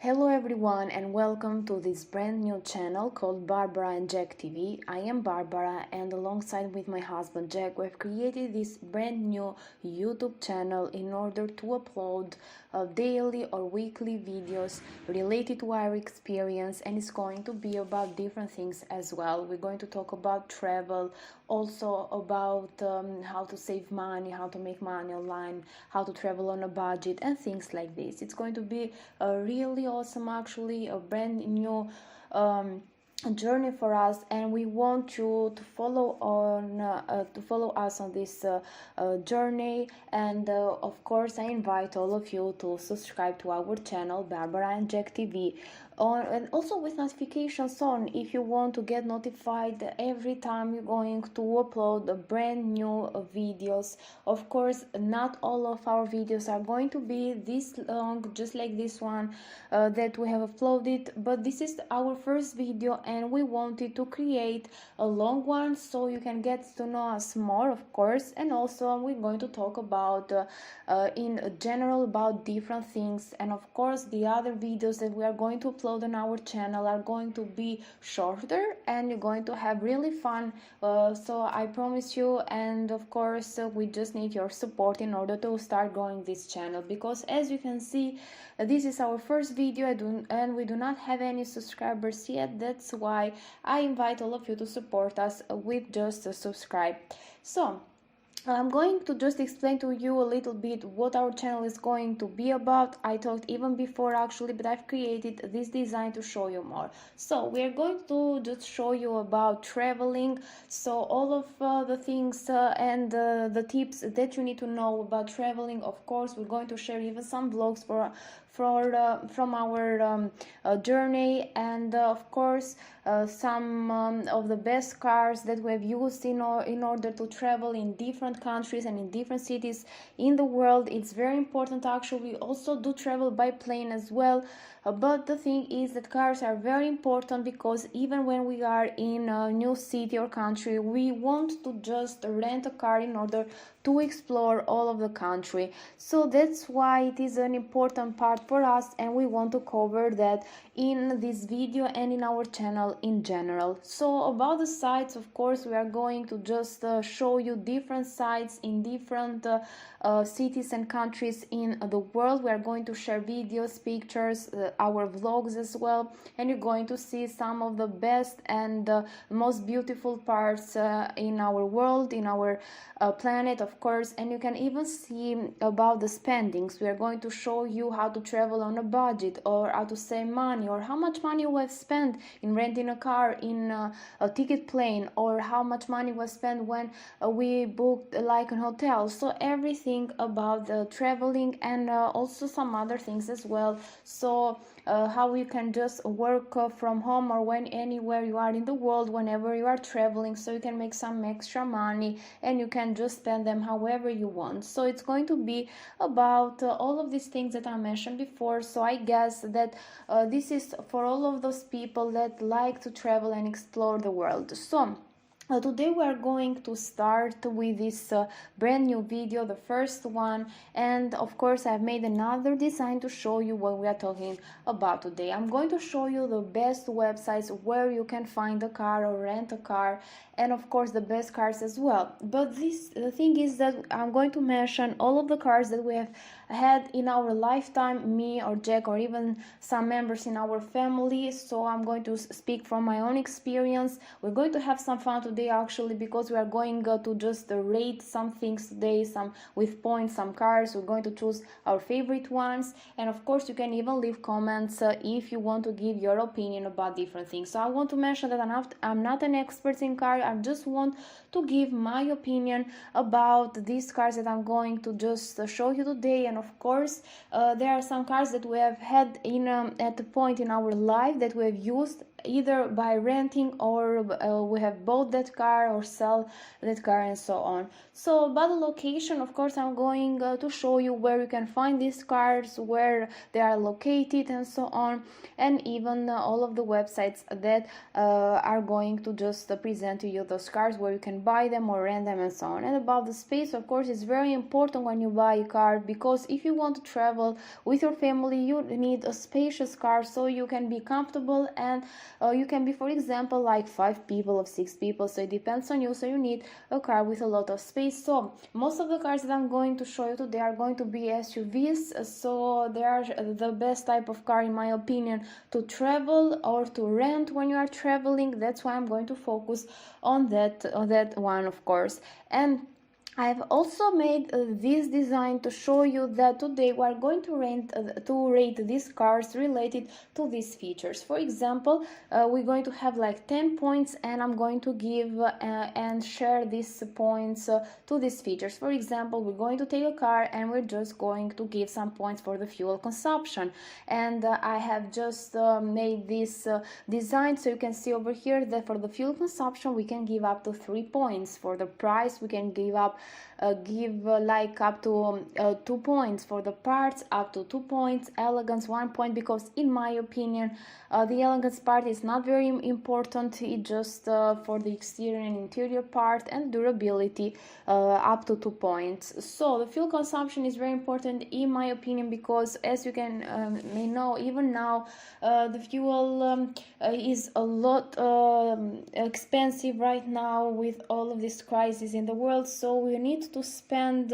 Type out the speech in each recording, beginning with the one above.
Hello everyone and welcome to this brand new channel called Barbara and Jack TV. I am Barbara and alongside with my husband Jack we've created this brand new YouTube channel in order to upload daily or weekly videos related to our experience, and it's going to be about different things as well. We're going to talk about travel, also about how to save money, how to make money online, how to travel on a budget and things like this. It's going to be a really awesome, actually a brand new journey for us, and we want you to follow us on this journey. And of course I invite all of you to subscribe to our channel Barbara and Jack TV and also with notifications on if you want to get notified every time you're going to upload a brand new videos. Of course, not all of our videos are going to be this long, just like this one that we have uploaded, but this is our first video and we wanted to create a long one so you can get to know us more, of course. And also we're going to talk about in general about different things, and of course the other videos that we are going to upload on our channel are going to be shorter and you're going to have really fun, so I promise you. And of course we just need your support in order to start growing this channel, because as you can see this is our first video and we do not have any subscribers yet. That's why I invite all of you to support us with just a subscribe. So I'm going to just explain to you a little bit what our channel is going to be about. I talked even before actually, but I've created this design to show you more. So we are going to just show you about traveling, so all of the things and the tips that you need to know about traveling. Of course we're going to share even some vlogs from our journey, and of course some of the best cars that we have used in order to travel in different countries and in different cities in the world. It's very important actually. We also do travel by plane as well, but the thing is that cars are very important, because even when we are in a new city or country, we want to just rent a car in order to explore all of the country. So that's why it is an important part for us, and we want to cover that in this video and in our channel in general. So about the sites, of course we are going to just show you different sites in different cities and countries in the world. We are going to share videos, pictures, our vlogs as well, and you're going to see some of the best and most beautiful parts in our world, in our planet, of course. And you can even see about the spendings. We are going to show you how to travel on a budget, or how to save money, or how much money we have spent in renting a car, in a ticket plane, or how much money was spent when we booked like a hotel. So everything about the traveling, and also some other things as well. So how you can just work from home or when anywhere you are in the world whenever you are traveling, so you can make some extra money and you can just spend them however you want. So it's going to be about all of these things that I mentioned before. So I guess that this is for all of those people that like to travel and explore the world. So today we are going to start with this brand new video, the first one, and of course I've made another design to show you what we are talking about today. I'm going to show you the best websites where you can find a car or rent a car, and of course the best cars as well. But the thing is that I'm going to mention all of the cars that we have had in our lifetime, me or Jack or even some members in our family. So I'm going to speak from my own experience. We're going to have some fun today actually, because we are going to just rate some things today, some with points, some cars. We're going to choose our favorite ones, and of course you can even leave comments if you want to give your opinion about different things. So I want to mention that I'm not an expert in car. I just want to give my opinion about these cars that I'm going to just show you today. And of course there are some cars that we have had in at the point in our life that we have used either by renting or we have bought that car or sell that car and so on. So about the location, of course, I'm going to show you where you can find these cars, where they are located and so on, and even all of the websites that are going to just present to you those cars where you can buy them or rent them and so on. And about the space, of course, it's very important when you buy a car, because if you want to travel with your family, you need a spacious car so you can be comfortable, and you can be, for example, like 5 people or 6 people, so it depends on you. So you need a car with a lot of space. So most of the cars that I'm going to show you today are going to be SUVs, so they are the best type of car in my opinion to travel or to rent when you are traveling. That's why I'm going to focus on that one, of course. And I've also made this design to show you that today we are going to rate these cars related to these features. For example, we're going to have like 10 points, and I'm going to give and share these points to these features. For example, we're going to take a car and we're just going to give some points for the fuel consumption. And I have just made this design, so you can see over here that for the fuel consumption we can give up to 3 points. For the price, we can give like up to 2 points. For the parts, up to 2 points. Elegance, 1 point, because in my opinion the elegance part is not very important. It just for the exterior and interior part. And durability, up to 2 points. So the fuel consumption is very important in my opinion, because as you can may know, even now the fuel is a lot expensive right now with all of this crisis in the world. So we need to spend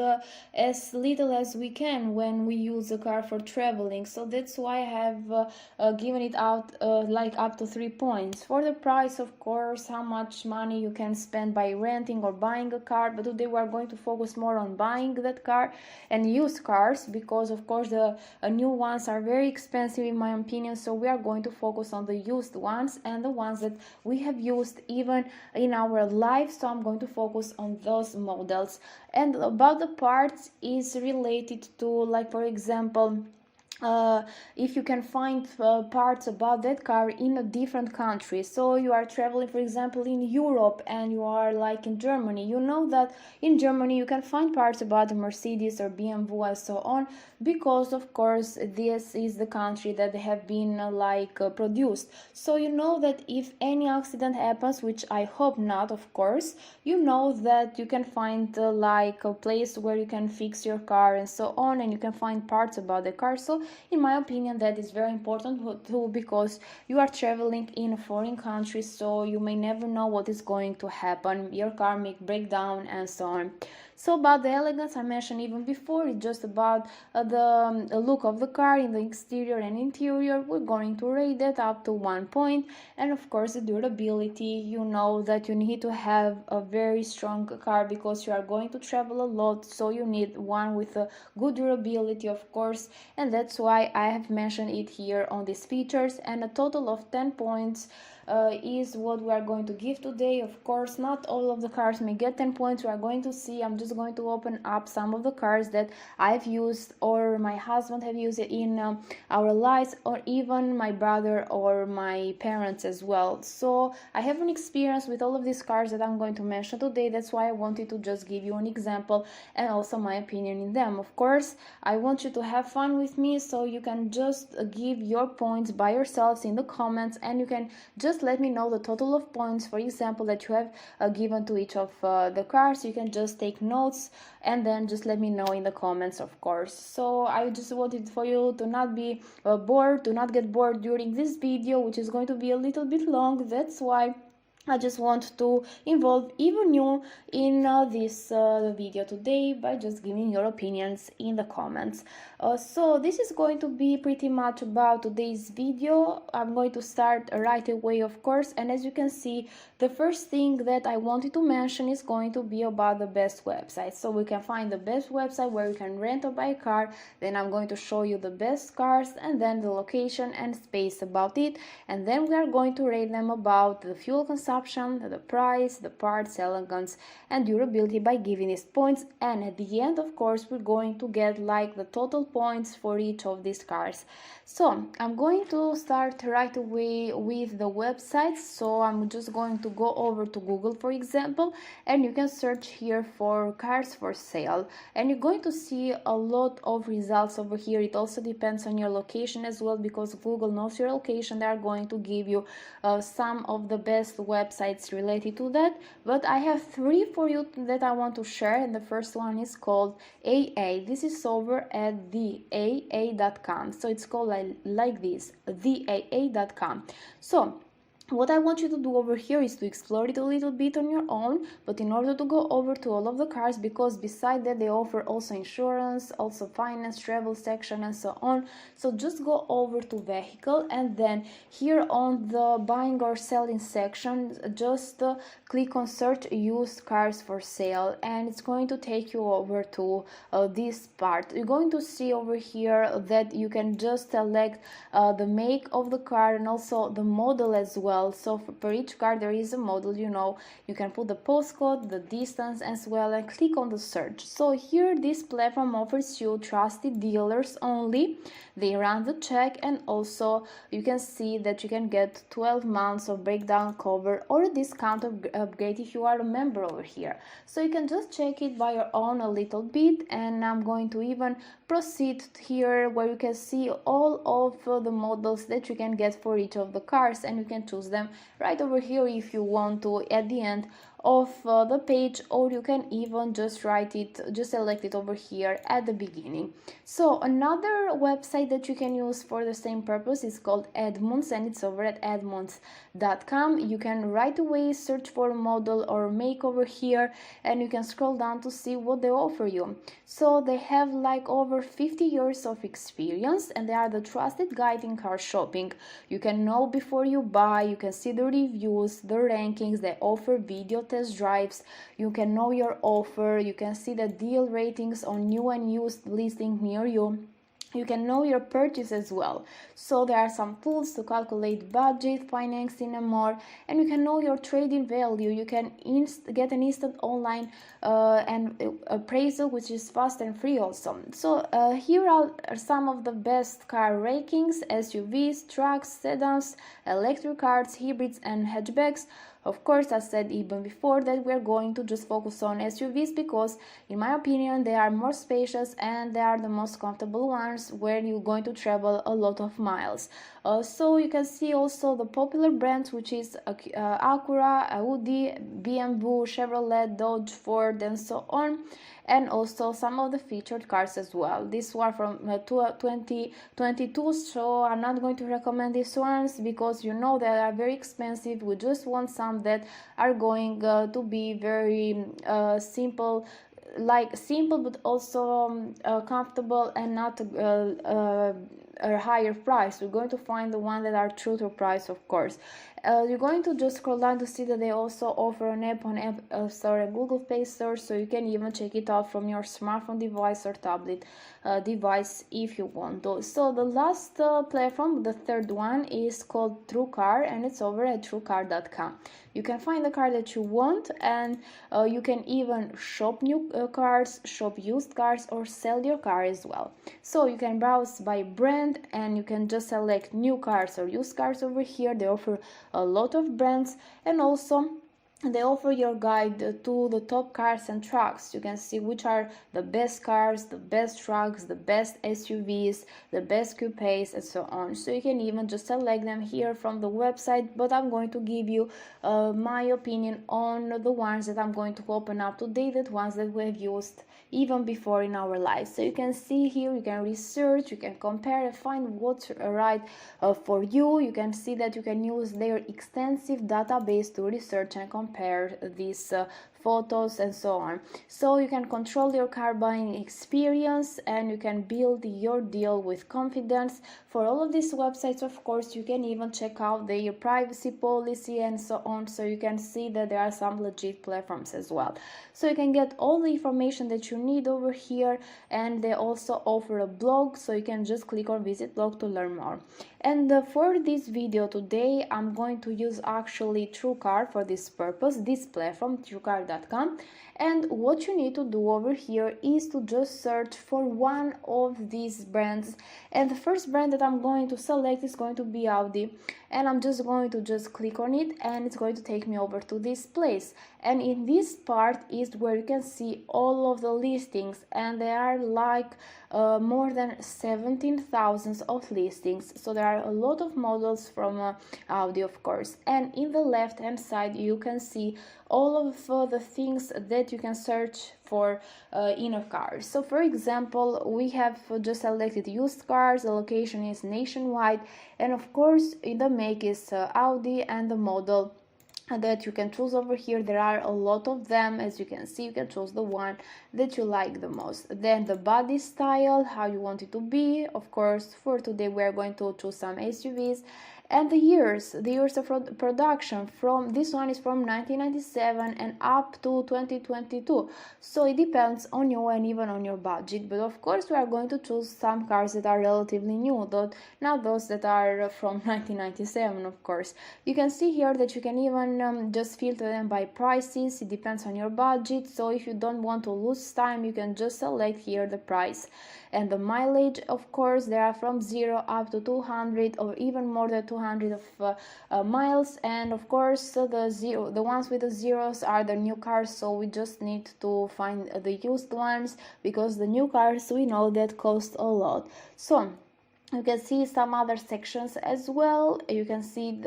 as little as we can when we use a car for traveling. So that's why I have given it out like up to 3 points. For the price, of course, how much money you can spend by renting or buying a car, but today we are going to focus more on buying that car and used cars, because of course the new ones are very expensive in my opinion. So we are going to focus on the used ones and the ones that we have used even in our life. So I'm going to focus on those models. And about the parts is related to, like, for example, if you can find parts about that car in a different country. So you are traveling, for example, in Europe, and you are like in Germany. You know that in Germany you can find parts about the Mercedes or BMW and so on, because of course this is the country that they have been produced. So you know that if any accident happens, which I hope not, of course, you know that you can find like a place where you can fix your car and so on, and you can find parts about the car. So in my opinion that is very important too, because you are traveling in a foreign country, so you may never know what is going to happen. Your car may break down and so on. So about the elegance, I mentioned even before, it's just about the look of the car in the exterior and interior. We're going to rate that up to 1 point. And of course the durability, you know that you need to have a very strong car because you are going to travel a lot, so you need one with a good durability, of course, and that's why I have mentioned it here on these features. And a total of 10 points is what we are going to give today. Of course, not all of the cars may get 10 points. We are going to see. I'm just going to open up some of the cars that I've used or my husband have used in our lives, or even my brother or my parents as well. So I have an experience with all of these cars that I'm going to mention today. That's why I wanted to just give you an example and also my opinion in them. Of course, I want you to have fun with me, so you can just give your points by yourselves in the comments, and you can just let me know the total of points, for example, that you have given to each of the cars. You can just take notes and then just let me know in the comments, of course. So I just wanted for you to not be bored, to not get bored during this video, which is going to be a little bit long. That's why I just want to involve even you in this video today by just giving your opinions in the comments. So this is going to be pretty much about today's video. I'm going to start right away, of course, and as you can see, the first thing that I wanted to mention is going to be about the best website. So we can find the best website where you can rent or buy a car. Then I'm going to show you the best cars, and then the location and space about it, and then we are going to rate them about the fuel consumption option, the price, the parts, elegance, and durability by giving these points. And at the end, of course, we're going to get like the total points for each of these cars. So I'm going to start right away with the website. So I'm just going to go over to Google, for example, and you can search here for cars for sale, and you're going to see a lot of results over here. It also depends on your location as well, because Google knows your location. They are going to give you some of the best websites related to that, but I have 3 for you that I want to share, and the first one is called AA. This is over at theaa.com, so it's called like this, theaa.com. So what I want you to do over here is to explore it a little bit on your own, but in order to go over to all of the cars, because beside that they offer also insurance, also finance, travel section, and so on. So just go over to vehicle, and then here on the buying or selling section, just click on search used cars for sale, and it's going to take you over to this part. You're going to see over here that you can just select the make of the car and also the model as well. So for each car there is a model, you can put the postcode, the distance as well, and click on the search. So here this platform offers you trusted dealers only. They run the check, and also you can see that you can get 12 months of breakdown cover or a discount upgrade if you are a member over here. So you can just check it by your own a little bit, and I'm going to even proceed here where you can see all of the models that you can get for each of the cars, and you can choose them right over here if you want to at the end of the page, or you can even just select it over here at the beginning. So another website that you can use for the same purpose is called Edmunds, and it's over at edmunds.com. You can right away search for a model or make over here, and you can scroll down to see what they offer you. So they have like over 50 years of experience, and they are the trusted guide in car shopping. You can know before you buy, you can see the reviews, the rankings. They offer video test drives, you can know your offer, you can see the deal ratings on new and used listing near you. You can know your purchase as well. So there are some tools to calculate budget, financing, and more. And you can know your trading value. You can get an instant online and appraisal, which is fast and free also. So here are some of the best car rankings: SUVs, trucks, sedans, electric cars, hybrids, and hatchbacks. Of course, I said even before that we're going to just focus on SUVs because, in my opinion, they are more spacious and they are the most comfortable ones where you're going to travel a lot of miles. So you can see also the popular brands, which is Acura, Audi, Bmw, Chevrolet, Dodge, Ford, and so on. And also some of the featured cars as well. These were from 2022, so I'm not going to recommend these ones because they are very expensive. We just want some that are going to be very simple but also comfortable and not a higher price. We're going to find the one that are true to price, of course. You're going to just scroll down to see that they also offer an app on App Store and Google Play Store, so you can even check it out from your smartphone device or tablet device if you want to. So the last platform, the third one, is called TrueCar, and it's over at truecar.com. You can find the car that you want, and you can even shop new cars, shop used cars, or sell your car as well. So you can browse by brand, and you can just select new cars or used cars over here. They offer a lot of brands, and also they offer your guide to the top cars and trucks. You can see which are the best cars, the best trucks, the best SUVs, the best coupes, and so on. So you can even just select them here from the website, but I'm going to give you my opinion on the ones that I'm going to open up today, the ones that we have used even before in our lives. So you can see here, you can research, you can compare and find what's right for you. You can see that you can use their extensive database to research and compare these photos and so on. So you can control your car buying experience and you can build your deal with confidence. For all of these websites, of course, you can even check out their privacy policy and so on, so you can see that there are some legit platforms as well. So you can get all the information that you need over here, and they also offer a blog, so you can just click on visit blog to learn more. And for this video today, I'm going to use actually TrueCar for this purpose, this platform, truecar.com. And what you need to do over here is to just search for one of these brands. And the first brand that I'm going to select is going to be Audi. And I'm just going to just click on it, and it's going to take me over to this place. And in this part is where you can see all of the listings, and there are like more than 17,000 of listings. So there are a lot of models from Audi, of course. And in the left hand side you can see all of the things that you can search for in a car. So for example, we have just selected used cars, the location is nationwide, and of course the make is Audi, and the model that you can choose over here, there are a lot of them. As you can see, you can choose the one that you like the most. Then the body style, how you want it to be. Of course, for today we are going to choose some SUVs. And the years of production, from this one is from 1997 and up to 2022. So it depends on you and even on your budget. But of course we are going to choose some cars that are relatively new, though not those that are from 1997, of course. You can see here that you can even just filter them by prices. It depends on your budget. So if you don't want to lose time, you can just select here the price. And the mileage, of course, there are from 0 up to 200 or even more than 200 of miles. And of course the ones with the zeros are the new cars, so we just need to find the used ones, because the new cars, we know that cost a lot. So you can see some other sections as well. You can see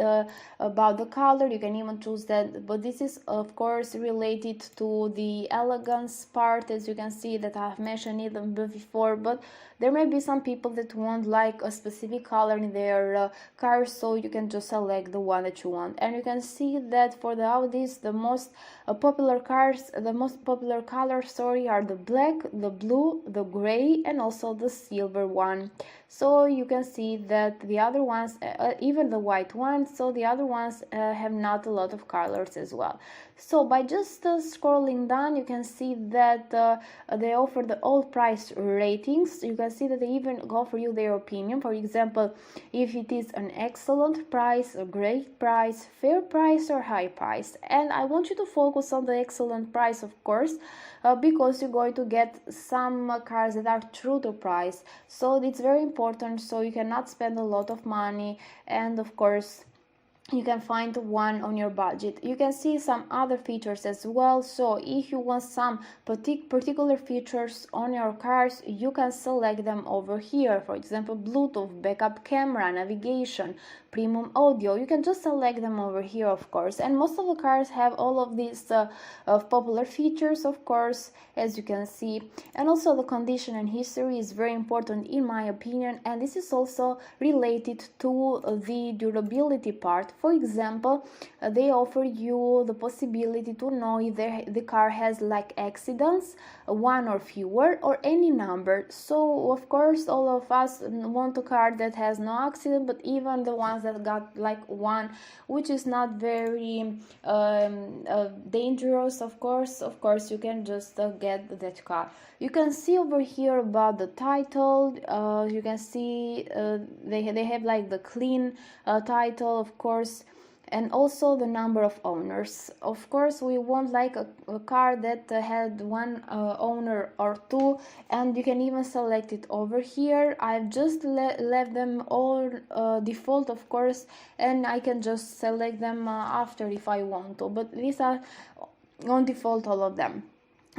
about the color, you can even choose that, but this is of course related to the elegance part, as you can see that I've mentioned it before. But there may be some people that want like a specific color in their car, so you can just select the one that you want. And you can see that for the Audis, the most popular cars, the most popular colors, are the black, the blue, the gray, and also the silver one. So you can see that the other ones, even the white ones, so the other ones have not a lot of colors as well. So by just scrolling down, you can see that they offer the all price ratings. You can see that they even offer you their opinion. For example, if it is an excellent price, a great price, fair price, or high price. And I want you to focus on the excellent price, of course, because you're going to get some cars that are true to price. So it's very important, so you cannot spend a lot of money, and of course you can find one on your budget. You can see some other features as well. So if you want some particular features on your cars, you can select them over here. For example, Bluetooth, backup camera, navigation, premium audio. You can just select them over here, of course. And most of the cars have all of these popular features, of course, as you can see. And also the condition and history is very important in my opinion, and this is also related to the durability part. For example, they offer you the possibility to know if the car has like accidents, one or fewer, or any number. So of course all of us want a car that has no accident, but even the ones that got like one, which is not very dangerous, of course you can just get that car. You can see over here about the title. You can see they have like the clean title, of course, and also the number of owners. Of course we want like a car that had one owner or two, and you can even select it over here. I've just left them all default, of course, and I can just select them after if I want to, but these are on default, all of them.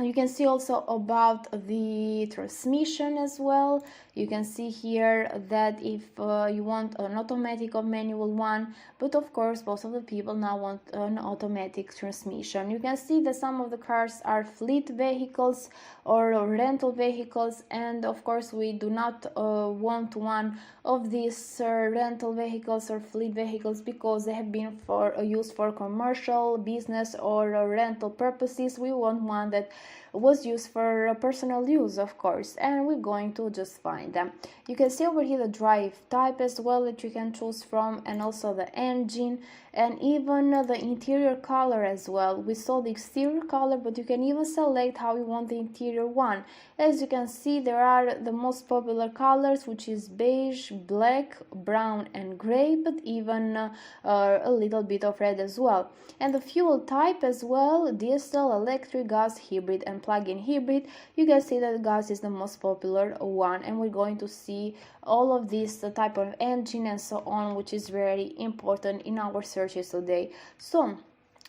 You can see also about the transmission as well. You can see here that if you want an automatic or manual one, but of course most of the people now want an automatic transmission. You can see that some of the cars are fleet vehicles or rental vehicles, and of course we do not want one of these rental vehicles or fleet vehicles because they have been used for commercial, business, or rental purposes. We want one that was used for personal use, of course, and we're going to just find them. You can see over here the drive type as well that you can choose from, and also the engine, and even the interior color as well. We saw the exterior color, but you can even select how you want the interior one. As you can see, there are the most popular colors, which is beige, black, brown, and gray, but even a little bit of red as well. And the fuel type as well: diesel, electric, gas, hybrid, and plug-in hybrid. You can see that gas is the most popular one, and we're going to see all of this type of engine and so on, which is very important in our searches today. So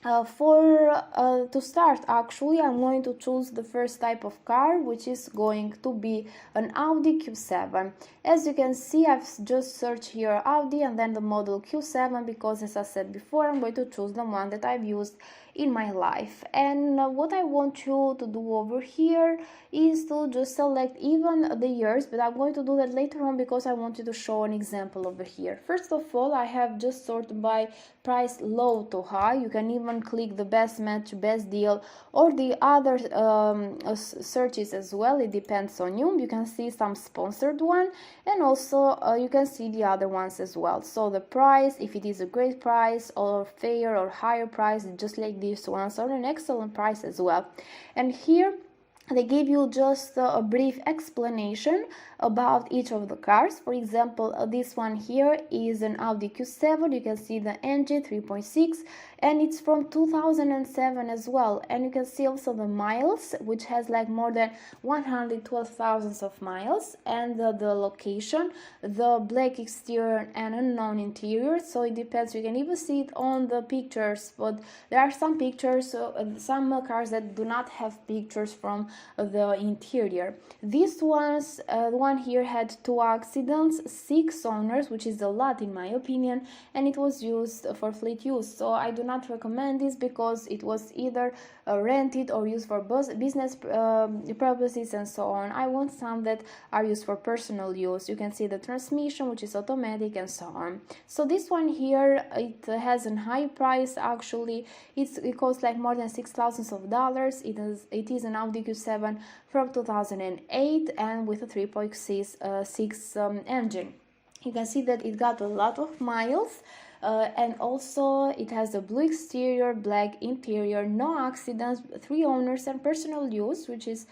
to start, actually, I'm going to choose the first type of car, which is going to be an Audi Q7. As you can see, I've just searched here Audi and then the model Q7 because, as I said before, I'm going to choose the one that I've used in my life. And what I want you to do over here is to just select even the years, but I'm going to do that later on because I want you to show an example over here. First of all, I have just sorted by price low to high. You can even click the best match, best deal, or the other searches as well. It depends on you. You can see some sponsored one, and also you can see the other ones as well. So the price, if it is a great price or fair or higher price, just like these ones, are an excellent price as well. And here they give you just a brief explanation about each of the cars. For example, this one here is an Audi Q7. You can see the engine 3.6, and it's from 2007 as well. And you can see also the miles, which has like more than 112,000 of miles, and the location, the black exterior and unknown interior. So it depends. You can even see it on the pictures, but there are some pictures, some cars that do not have pictures from the interior. These ones, one here had 2 accidents, 6 owners, which is a lot in my opinion, and it was used for fleet use. So I do not recommend this because it was either rented or used for business purposes and so on. I want some that are used for personal use. You can see the transmission, which is automatic, and so on. So this one here, it has a high price. Actually, it costs like more than $6,000. It is an Audi Q7 from 2008 and with a 3.6 engine. You can see that it got a lot of miles. And also it has a blue exterior, black interior, no accidents, 3 owners, and personal use, which is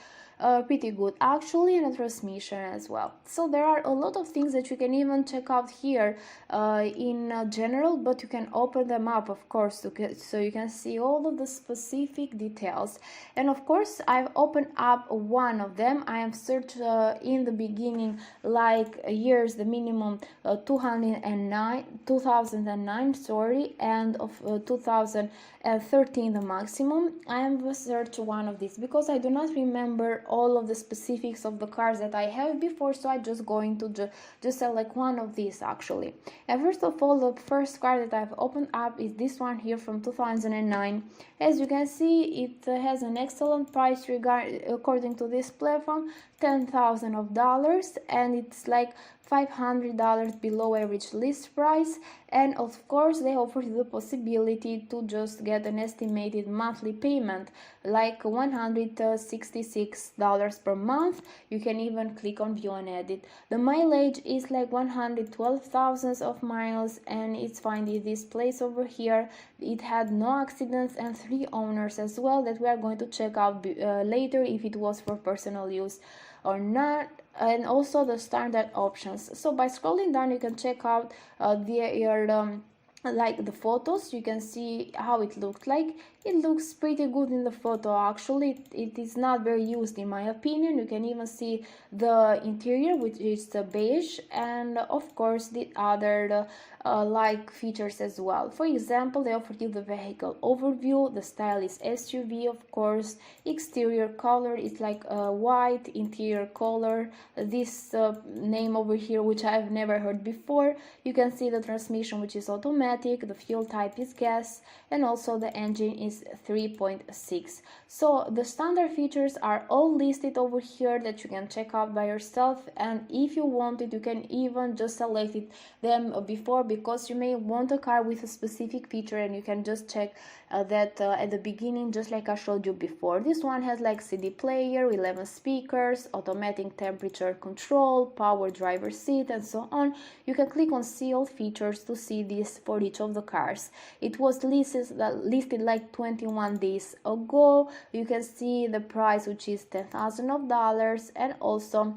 pretty good actually, and a transmission as well. So there are a lot of things that you can even check out here in general, but you can open them up, of course, so you can see all of the specific details. And of course, I've opened up one of them. I have searched in the beginning like years, the minimum 2009, sorry, and of 2013 the maximum. I have searched one of these because I do not remember all of the specifics of the cars that I have before, so I'm just going to just select one of these actually. And first of all, the first car that I've opened up is this one here from 2009. As you can see, it has an excellent price according to this platform, $10,000, and it's like $500 below average list price. And of course, they offer you the possibility to just get an estimated monthly payment like $166 per month. You can even click on view and edit. The mileage is like 112,000 of miles, and it's finding this place over here. It had no accidents and 3 owners as well that we are going to check out later if it was for personal use or not. And also the standard options. So by scrolling down, you can check out like the photos. You can see how it looked like. it looks pretty good in the photo. Actually, it is not very used in my opinion. You can even see the interior, which is beige, and of course the other like features as well. For example, they offer you the vehicle overview. The style is SUV, of course. Exterior color is like white. Interior color, this name over here, which I've never heard before. You can see the transmission, which is automatic. The fuel type is gas, and also the engine is 3.6. So the standard features are all listed over here that you can check out by yourself, and if you want it, you can even just select them before, because you may want a car with a specific feature and you can just check that at the beginning, just like I showed you before. This one has like CD player, 11 speakers, automatic temperature control, power driver seat, and so on. You can click on see all features to see this for each of the cars. It was listed like 21 days ago. You can see the price, which is $10,000, and also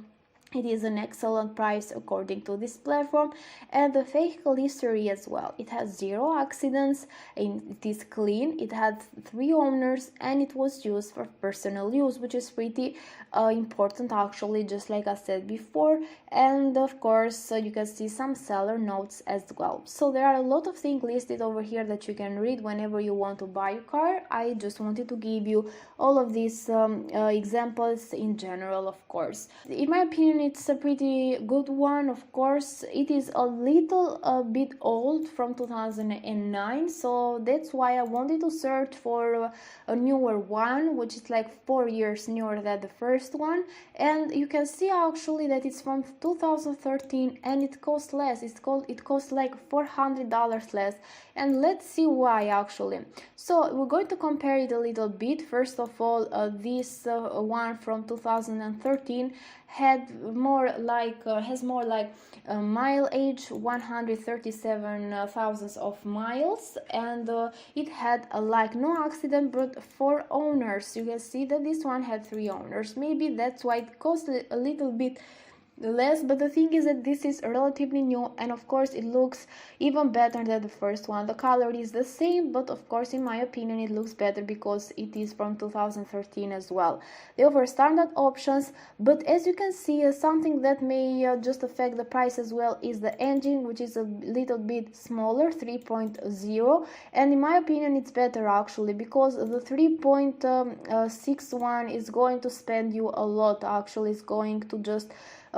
it is an excellent price according to this platform. And the vehicle history as well. It has 0 accidents, and it is clean. It had 3 owners, and it was used for personal use, which is pretty important actually, just like I said before. And of course you can see some seller notes as well. So there are a lot of things listed over here that you can read whenever you want to buy a car. I just wanted to give you all of these examples in general. Of course, in my opinion, it's a pretty good one. Of course, it is a little bit old, from 2009, so that's why I wanted to search for a newer one, which is like 4 years newer than the first one. And you can see actually that it's from 2013 and it costs less. It costs like $400 less, and let's see why actually. So we're going to compare it a little bit. First of all, this one from 2013 has more like mileage, 137,000 of miles, and it had like no accident but 4 owners. You can see that this one had 3 owners. Maybe that's why it cost a little bit less, but the thing is that this is relatively new, and of course it looks even better than the first one. The color is the same, but of course in my opinion it looks better because it is from 2013 as well. They offer standard options, but as you can see, something that may just affect the price as well is the engine, which is a little bit smaller, 3.0, and in my opinion it's better actually, because the 3.6 one is going to spend you a lot. Actually, it's going to just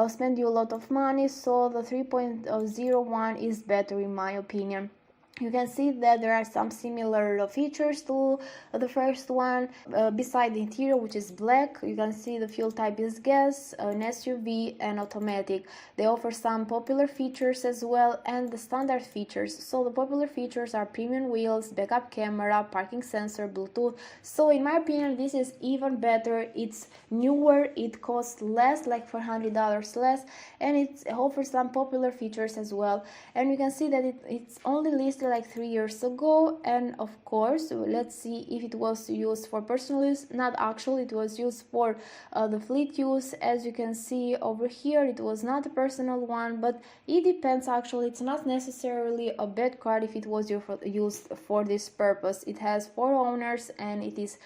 spend you a lot of money, so the 3.01 is better in my opinion. You can see that there are some similar features to the first one. Beside the interior, which is black, you can see the fuel type is gas, an SUV, and automatic. They offer some popular features as well, and the standard features. So the popular features are premium wheels, backup camera, parking sensor, Bluetooth. So in my opinion this is even better. It's newer, it costs less, like $400 less, and it offers some popular features as well. And you can see that it's only listed like 3 years ago. And of course, let's see if it was used for personal use. Not actually, it was used for the fleet use. As you can see over here, it was not a personal one, but it depends. Actually, it's not necessarily a bad car if it was used for this purpose. It has 4 owners, and it is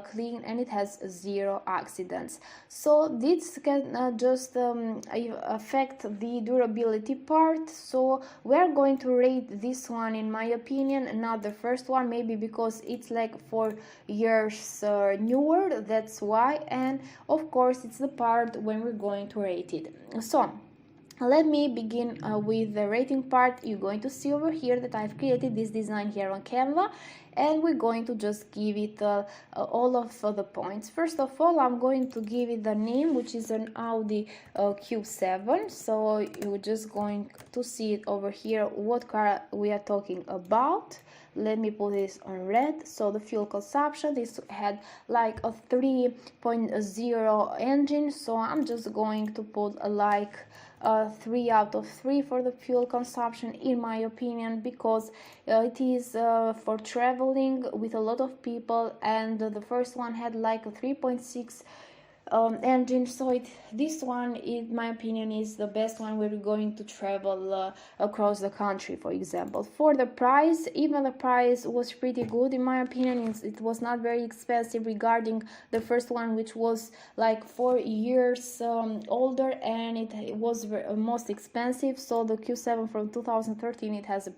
clean, and it has 0 accidents. So this can just affect the durability part. So we're going to rate this one, in my opinion, not the first one, maybe because it's like 4 years newer, that's why. And of course it's the part when we're going to rate it. So let me begin with the rating part. You're going to see over here that I've created this design here on Canva, and we're going to just give it all of the points. First of all, I'm going to give it the name, which is an Audi Q7. So you're just going to see it over here, what car we are talking about. Let me put this on red. So the fuel consumption, this had like a 3.0 engine, so I'm just going to put like 3 out of 3 for the fuel consumption, in my opinion, because it is for traveling with a lot of people, and the first one had like a 3.6 engine. So this one, in my opinion, is the best one when we're going to travel across the country, for example. For the price, even the price was pretty good in my opinion. It was not very expensive regarding the first one, which was like 4 years older, and it was most expensive. So the Q7 from 2013, it has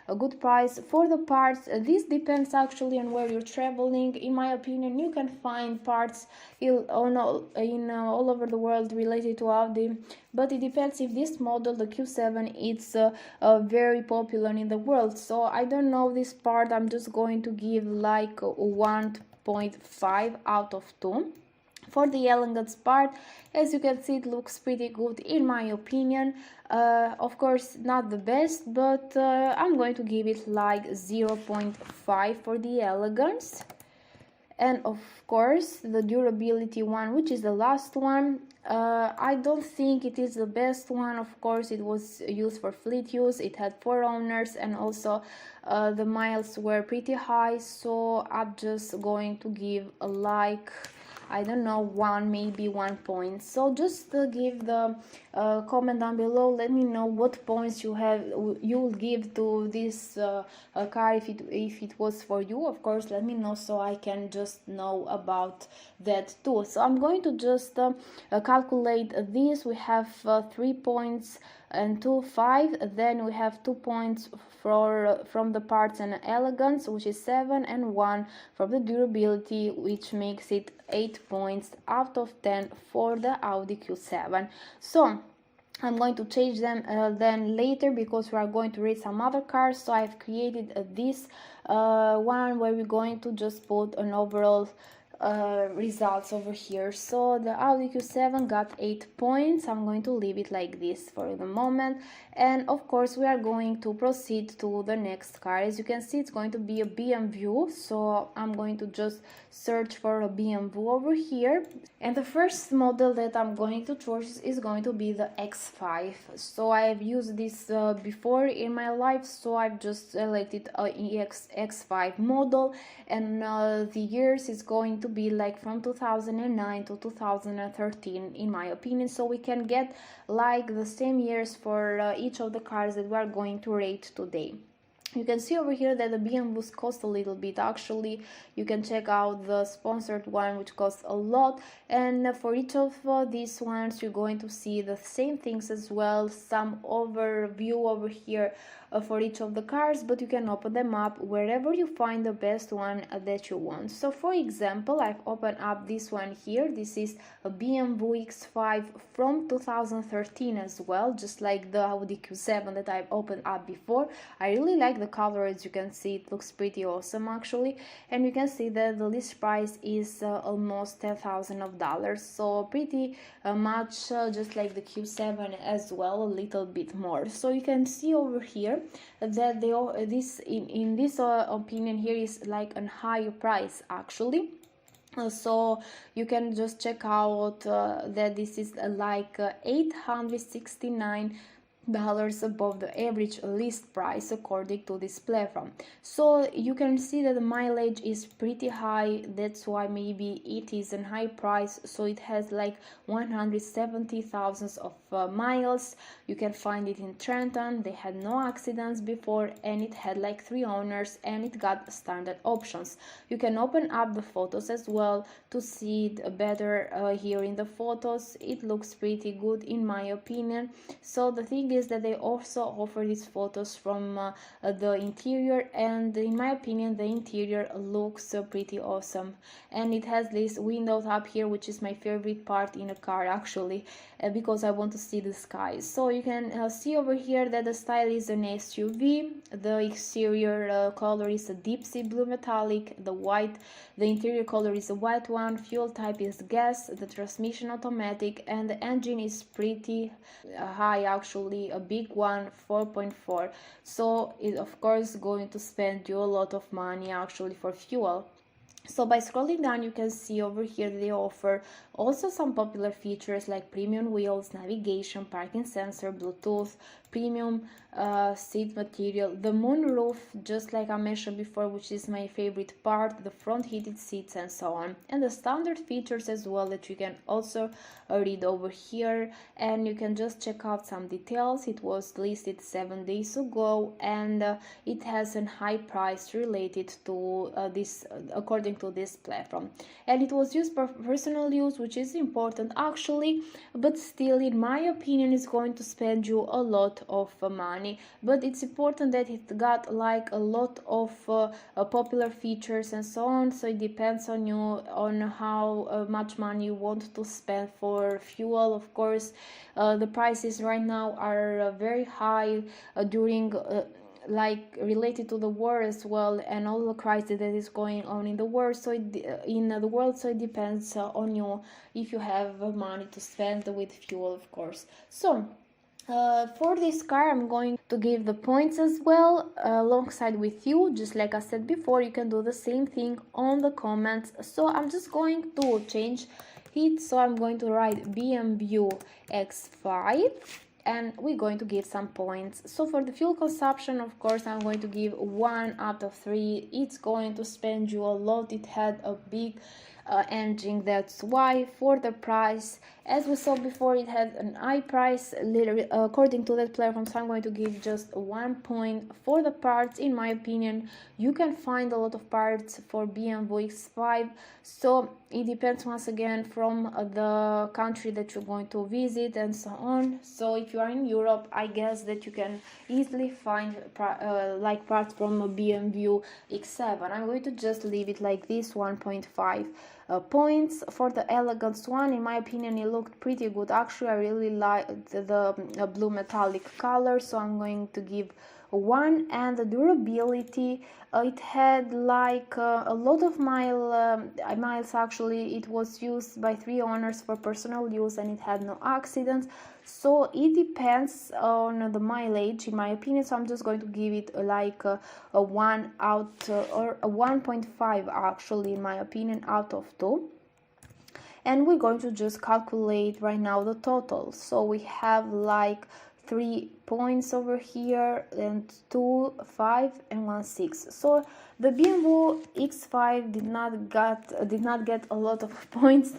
a good price. For the parts, this depends actually on where you're traveling. In my opinion, you can find parts in all over the world related to Audi, but it depends if this model, the Q7, it's very popular in the world. So I don't know this part. I'm just going to give like 1.5 out of 2. For the elegance part, as you can see, it looks pretty good in my opinion. Of course, not the best, but I'm going to give it like 0.5 for the elegance. And of course, the durability one, which is the last one, I don't think it is the best one. Of course, it was used for fleet use. It had 4 owners, and also the miles were pretty high. So I'm just going to give a like, I don't know, 1, maybe 1 point. So just give the comment down below. Let me know what points you'll give to this car if it was for you. Of course, let me know so I can just know about that too. So I'm going to just calculate this. We have 3 points and 2, 5. Then we have 2 points from the parts and elegance, which is 7, and 1 from the durability, which makes it 8 points out of 10 for the Audi Q7. So I'm going to change them then later, because we are going to rate some other cars. So I've created this one where we're going to just put an overall results over here. So the Audi Q7 got 8 points. I'm going to leave it like this for the moment, and of course we are going to proceed to the next car. As you can see, it's going to be a BMW, so I'm going to just search for a BMW over here, and the first model that I'm going to choose is going to be the X5. So I have used this before in my life, so I've just selected a X5 model, and the years is going to be like from 2009 to 2013 in my opinion. So we can get like the same years for each of the cars that we are going to rate today. You can see over here that the BMWs cost a little bit. Actually, you can check out the sponsored one, which costs a lot, and for each of these ones you're going to see the same things as well, some overview over here for each of the cars, but you can open them up wherever you find the best one that you want. So for example, I've opened up this one here. This is a Bmw X5 from 2013 as well, just like the Audi Q7 that I've opened up before. I really like the color. As you can see, it looks pretty awesome actually, and you can see that the list price is almost $10,000, so pretty much just like the Q7 as well, a little bit more. So you can see over here that this opinion here is like a higher price actually. So you can just check out that this is like $869 above the average list price according to this platform. So you can see that the mileage is pretty high. That's why maybe it is a high price. So it has like 170,000 of miles. You can find it in Trenton. They had no accidents before, and it had like 3 owners, and it got standard options. You can open up the photos as well to see it better here in the photos. It looks pretty good in my opinion. So the thing is that they also offer these photos from the interior, and in my opinion the interior looks pretty awesome, and it has this windows up here, which is my favorite part in a car actually, because I want to see the sky. So you can see over here that the style is an SUV. The exterior color is a deep sea blue metallic. The interior color is a white one. Fuel type is gas. The transmission automatic, and the engine is pretty high actually, a big one, 4.4. So it of course going to spend you a lot of money actually for fuel. So by scrolling down, you can see over here they offer also some popular features like premium wheels, navigation, parking sensor, Bluetooth, premium seat material, the moonroof, just like I mentioned before, which is my favorite part, the front heated seats and so on, and the standard features as well that you can also read over here, and you can just check out some details. It was listed 7 days ago, and it has a high price related to this, according to this platform, and it was used for personal use, which is important actually, but still in my opinion it's going to spend you a lot of money. But it's important that it got like a lot of popular features and so on, so it depends on you on how much money you want to spend for fuel. Of course, the prices right now are very high during like related to the war as well, and all the crisis that is going on in the world, so in the world, so it depends on you if you have money to spend with fuel, of course. So for this car I'm going to give the points as well alongside with you. Just like I said before, you can do the same thing on the comments. So I'm just going to change it, so I'm going to write Bmw X5, and we're going to give some points. So for the fuel consumption, of course, I'm going to give 1 out of 3. It's going to spend you a lot. It had a big engine, that's why. For the price, as we saw before, it had an high price according to that platform, so I'm going to give just 1 point. For the parts, in my opinion, you can find a lot of parts for Bmw X5, so it depends once again from the country that you're going to visit and so on. So if you are in Europe, I guess that you can easily find like parts from a Bmw X7. I'm going to just leave it like this, 1.5 points. For the elegance one, in my opinion, it looked pretty good. Actually, I really liked the blue metallic color, so I'm going to give 1. And the durability, it had like a lot of miles. Actually, it was used by 3 owners for personal use, and it had no accidents, so it depends on the mileage, in my opinion. So I'm just going to give it like a 1 out or a 1.5 actually, in my opinion, out of 2. And we're going to just calculate right now the total. So we have like 3 points over here, and 2, 5, and 1, 6. So the Bmw X5 did not get a lot of points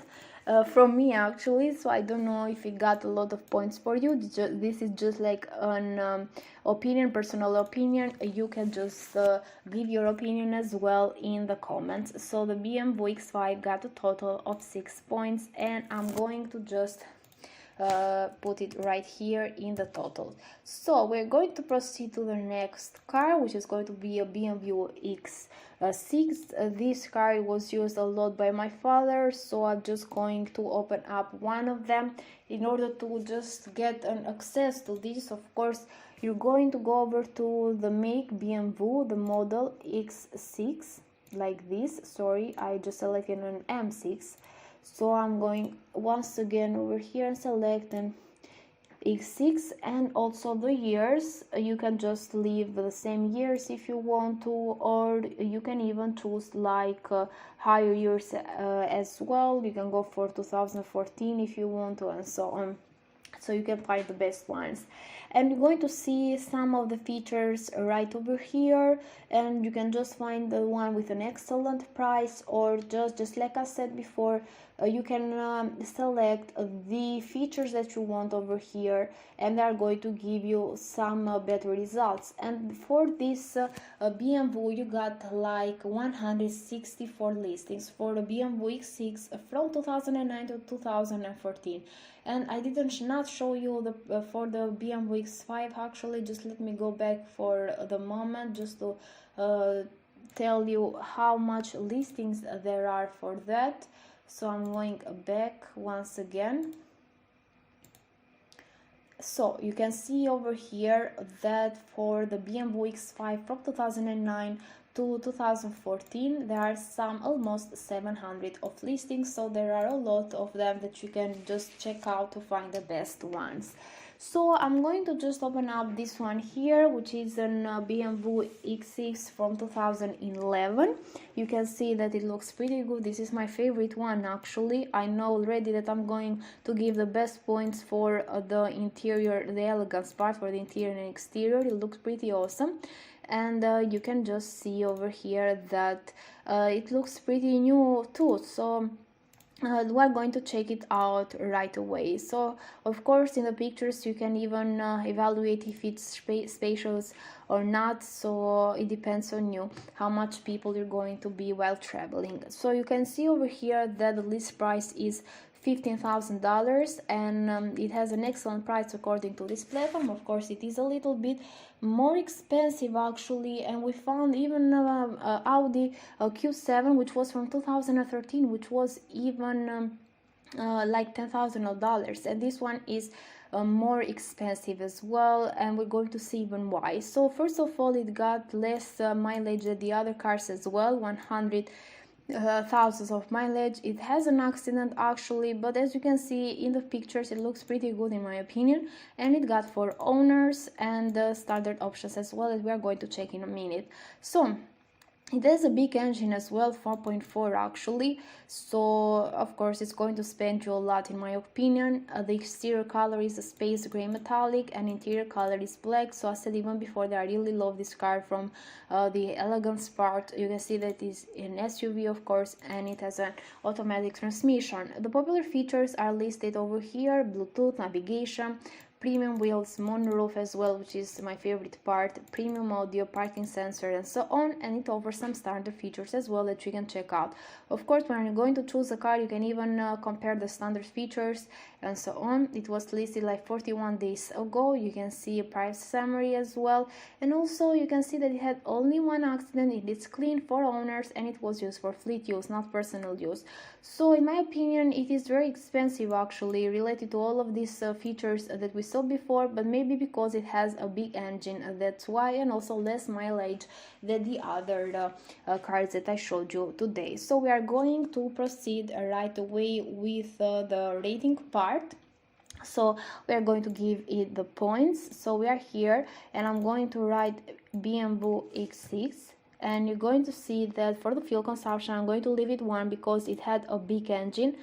from me actually, so I don't know if it got a lot of points for you. This is just like an opinion, personal opinion. You can just give your opinion as well in the comments. So the Bmw X5 got a total of 6 points, and I'm going to just put it right here in the total. So we're going to proceed to the next car, which is going to be a Bmw X6. This car was used a lot by my father, so I'm just going to open up one of them in order to just get an access to this. Of course, you're going to go over to the make Bmw, the model X6, like this. Sorry, I just selected an M6. So I'm going once again over here and select an X6, and also the years. You can just leave the same years if you want to, or you can even choose like higher years as well. You can go for 2014 if you want to, and so on. So you can find the best ones, and you're going to see some of the features right over here, and you can just find the one with an excellent price, or just like I said before, you can select the features that you want over here, and they are going to give you some better results. And for this Bmw, you got like 164 listings for the Bmw X6 from 2009 to 2014. And I didn't not show you the for the Bmw X5 actually. Just let me go back for the moment, just to tell you how much listings there are for that. So I'm going back once again. So you can see over here that for the Bmw X5 from 2009 to 2014, there are some almost 700 of listings, so there are a lot of them that you can just check out to find the best ones. So I'm going to just open up this one here, which is an Bmw X6 from 2011. You can see that it looks pretty good. This is my favorite one actually. I know already that I'm going to give the best points for the interior, the elegance part, for the interior and exterior. It looks pretty awesome. And you can just see over here that it looks pretty new too. So we're going to check it out right away. So of course in the pictures you can even evaluate if it's spacious or not, so it depends on you how much people you're going to be while traveling. So you can see over here that the list price is $15,000, and it has an excellent price according to this platform. Of course it is a little bit more expensive actually, and we found even Audi Q7, which was from 2013, which was even like $10,000, and this one is more expensive as well, and we're going to see even why. So first of all, it got less mileage than the other cars as well, 100 thousands of mileage. It has an accident actually, but as you can see in the pictures it looks pretty good in my opinion, and it got 4 owners and standard options as well, as we are going to check in a minute. So it has a big engine as well, 4.4 actually, so of course it's going to spend you a lot in my opinion. The exterior color is a space gray metallic and interior color is black. So I said even before that I really love this car from the elegance part. You can see that it's an SUV of course, and it has an automatic transmission. The popular features are listed over here: Bluetooth, navigation, premium wheels, moonroof as well, which is my favorite part, premium audio, parking sensor, and so on. And it offers some standard features as well that you can check out. Of course, when you're going to choose a car, you can even compare the standard features and so on. It was listed like 41 days ago. You can see a price summary as well, and also you can see that it had only one accident. It is clean, 4 owners, and it was used for fleet use, not personal use. So in my opinion it is very expensive actually, related to all of these features that we saw before, but maybe because it has a big engine, that's why, and also less mileage than the other cars that I showed you today. So we are going to proceed right away with the rating part. So we are going to give it the points. So we are here and I'm going to write Bmw X6, and you're going to see that for the fuel consumption I'm going to leave it 1 because it had a big engine,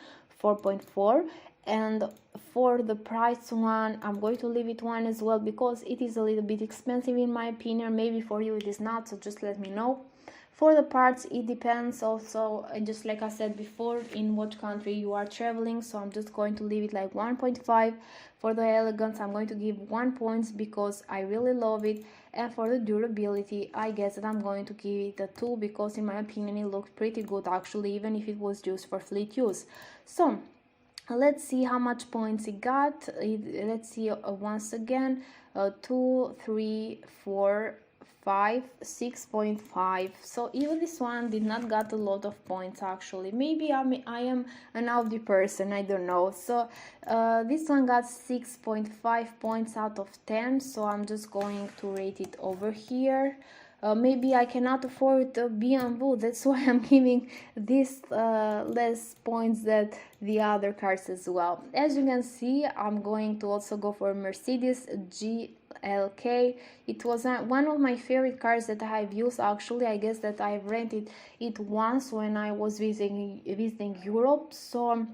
4.4, and for the price one I'm going to leave it 1 as well because it is a little bit expensive in my opinion. Maybe for you it is not, so just let me know. For the parts it depends also, just like I said before, in what country you are traveling, so I'm just going to leave it like 1.5. For the elegance I'm going to give 1 point because I really love it, and for the durability I guess that I'm going to give it a 2 because in my opinion it looks pretty good actually, even if it was used for fleet use. So let's see how much points it got. Let's see once again, 2, 3, 4, 5, 6.5. So even this one did not got a lot of points actually. Maybe I am an Audi person, I don't know. So this one got 6.5 points out of 10, so I'm just going to rate it over here. Maybe I cannot afford a Bmw, that's why I'm giving this less points than the other cars as well. As you can see, I'm going to also go for Mercedes Glk. It was one of my favorite cars that I have used actually. I guess that I've rented it once when I was visiting Europe. So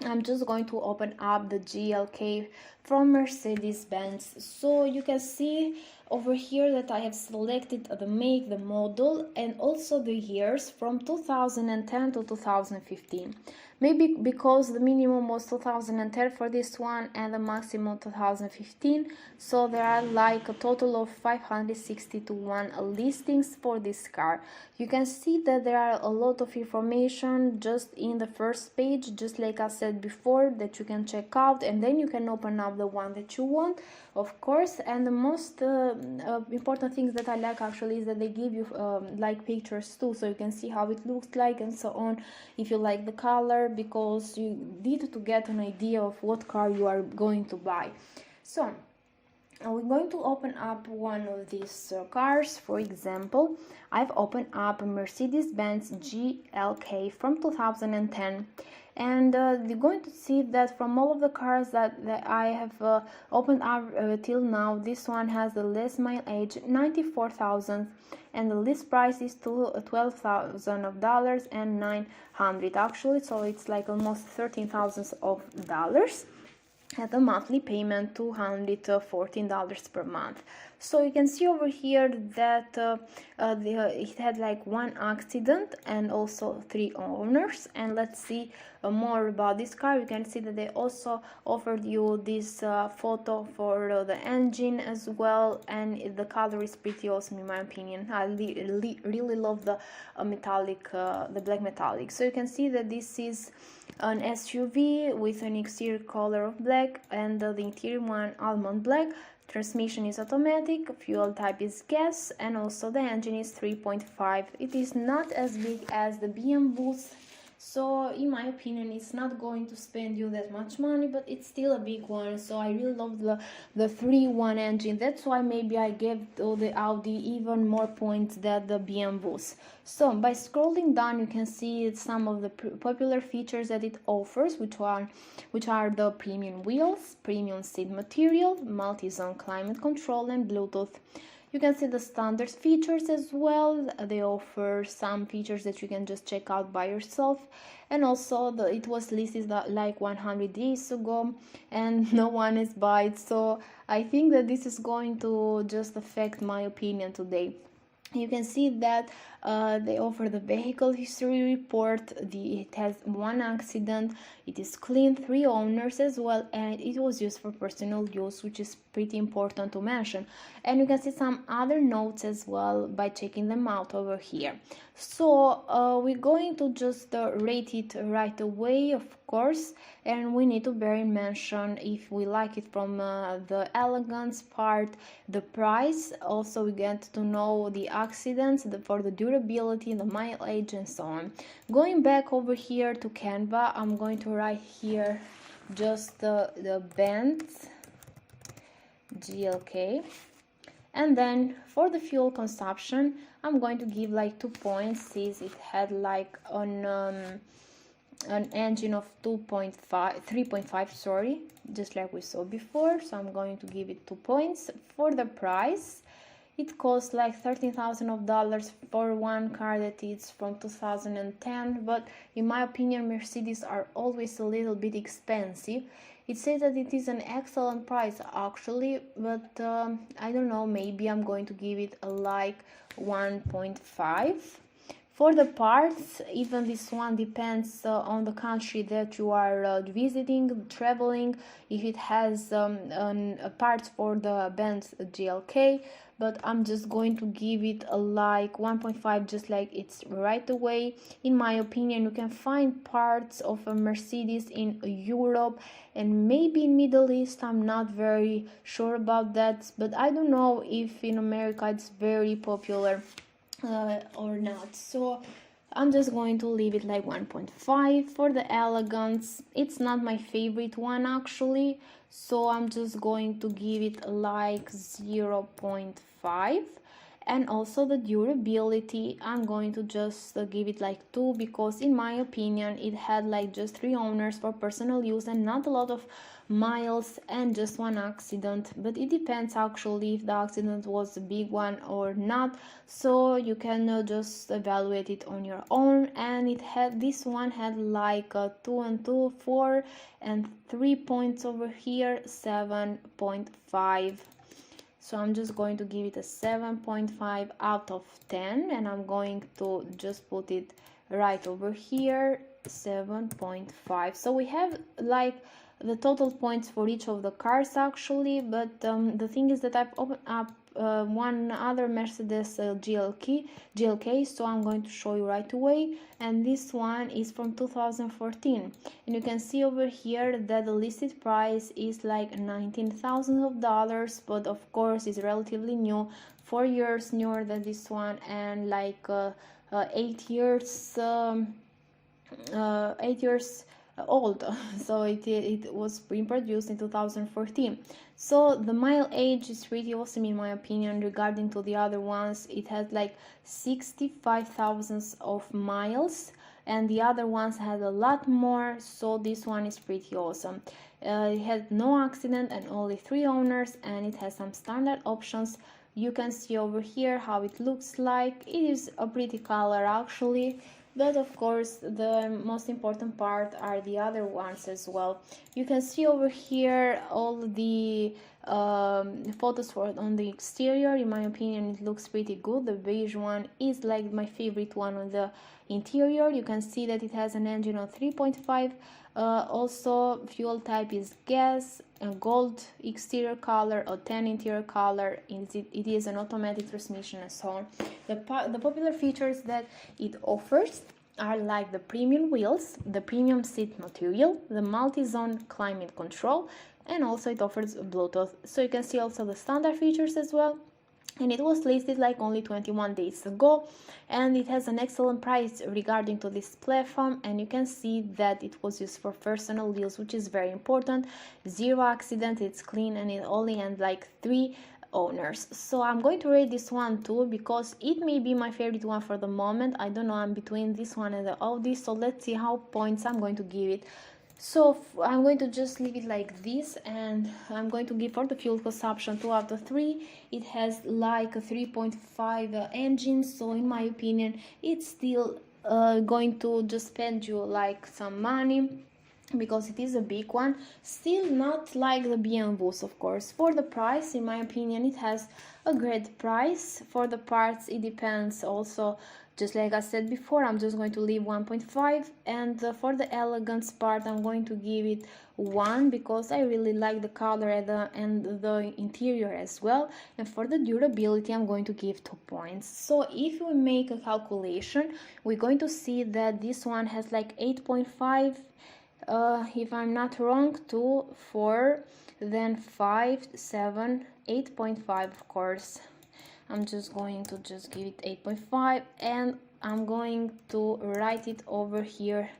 I'm just going to open up the Glk from Mercedes-Benz. So you can see over here that I have selected the make, the model, and also the years from 2010 to 2015. Maybe because the minimum was 2010 for this one and the maximum 2015, so there are like a total of 561 listings for this car. You can see that there are a lot of information just in the first page, just like I said before, that you can check out, and then you can open up the one that you want, of course. And the most important things that I like actually is that they give you like pictures too, so you can see how it looks like and so on, if you like the color, because you need to get an idea of what car you are going to buy. So we're going to open up one of these cars. For example, I've opened up a Mercedes-Benz Glk from 2010, And you're going to see that from all of the cars that I have opened up till now, this one has the less mileage, 94,000, and the list price is $12,000 and $900 actually, so it's like almost $13,000 at a monthly payment, $214 per month. So you can see over here that it had like one accident and also 3 owners. And let's see more about this car. You can see that they also offered you this photo for the engine as well, and the color is pretty awesome in my opinion. I really love the metallic, the black metallic. So you can see that this is an SUV with an exterior color of black and the interior one almond black. Transmission is automatic, fuel type is gas, and also the engine is 3.5. It is not as big as the BMWs, so in my opinion it's not going to spend you that much money, but it's still a big one. So I really love the 3.1 engine. That's why maybe I gave the Audi even more points than the BMWs. So by scrolling down you can see some of the popular features that it offers, which are the premium wheels, premium seat material, multi-zone climate control, and Bluetooth. You can see the standard features as well. They offer some features that you can just check out by yourself, and also it was listed like 100 days ago and no one has bought it, so I think that this is going to just affect my opinion today. You can see that they offer the vehicle history report. It has one accident, it is clean, 3 owners as well, and it was used for personal use, which is pretty important to mention. And you can see some other notes as well by checking them out over here. So we're going to just rate it right away, of course, and we need to bear in mention if we like it from the elegance part, the price. Also we get to know the accidents, for the durability, the mileage, and so on. Going back over here to Canva, I'm going to write here just the Benz Glk, and then for the fuel consumption I'm going to give like 2 points, since it had like an engine of 3.5, sorry, just like we saw before. So I'm going to give it 2 points. For the price, it costs like $13,000 for one car that is from 2010, but in my opinion Mercedes are always a little bit expensive. It says that it is an excellent price actually, but I don't know, maybe I'm going to give it a like 1.5. For the parts, even this one depends on the country that you are visiting, traveling, if it has parts for the Benz Glk, but I'm just going to give it a like 1.5, just like it's right away. In my opinion, you can find parts of a Mercedes in Europe and maybe in Middle East. I'm not very sure about that, but I don't know if in America it's very popular or not. So I'm just going to leave it like 1.5. For the elegance, it's not my favorite one actually, so I'm just going to give it like 0.5. And also the durability, I'm going to just give it like 2, because in my opinion it had like just 3 owners for personal use and not a lot of miles and just one accident. But it depends actually if the accident was a big one or not, so you can just evaluate it on your own. And this one had like 2 and 2, 4 and 3 points over here, 7.5. So I'm just going to give it a 7.5 out of 10, and I'm going to just put it right over here, 7.5. So we have like the total points for each of the cars actually, but the thing is that I've opened up one other Mercedes Glk, so I'm going to show you right away. And this one is from 2014, and you can see over here that the listed price is like $19,000, but of course it's relatively new, 4 years newer than this one, and like 8 years 8 years old. So it was produced in 2014. So the mileage is pretty awesome in my opinion. Regarding to the other ones, it has like 65,000 of miles, and the other ones had a lot more, so this one is pretty awesome. It had no accident and only 3 owners, and it has some standard options. You can see over here how it looks like. It is a pretty color actually, but of course the most important part are the other ones as well. You can see over here all the photos for on the exterior. In my opinion, it looks pretty good. The beige one is like my favorite one on the interior. You can see that it has an engine of 3.5. Also fuel type is gas, a gold exterior color, a tan interior color. It is an automatic transmission and so on. The popular features that it offers are like the premium wheels, the premium seat material, the multi-zone climate control, and also it offers Bluetooth. So you can see also the standard features as well. And it was listed like only 21 days ago, and it has an excellent price regarding to this platform. And you can see that it was used for personal use, which is very important. 0 accident, it's clean, and it only had like 3 owners. So I'm going to rate this one too, because it may be my favorite one for the moment. I don't know, I'm between this one and the Audi, so let's see how points I'm going to give it. So I'm going to just leave it like this, and I'm going to give for the fuel consumption 2 out of 3. It has like a 3.5 engine, so in my opinion it's still going to just spend you like some money, because it is a big one. Still not like the BMWs, of course. For the price, in my opinion, it has a great price. For the parts, it depends also. Just like I said before, I'm just going to leave 1.5, and for the elegance part I'm going to give it 1, because I really like the color and the interior as well. And for the durability I'm going to give 2 points. So if we make a calculation, we're going to see that this one has like 8.5, if I'm not wrong, 2, 4, then 5, 7, 8.5, of course. I'm just going to just give it 8.5, and I'm going to write it over here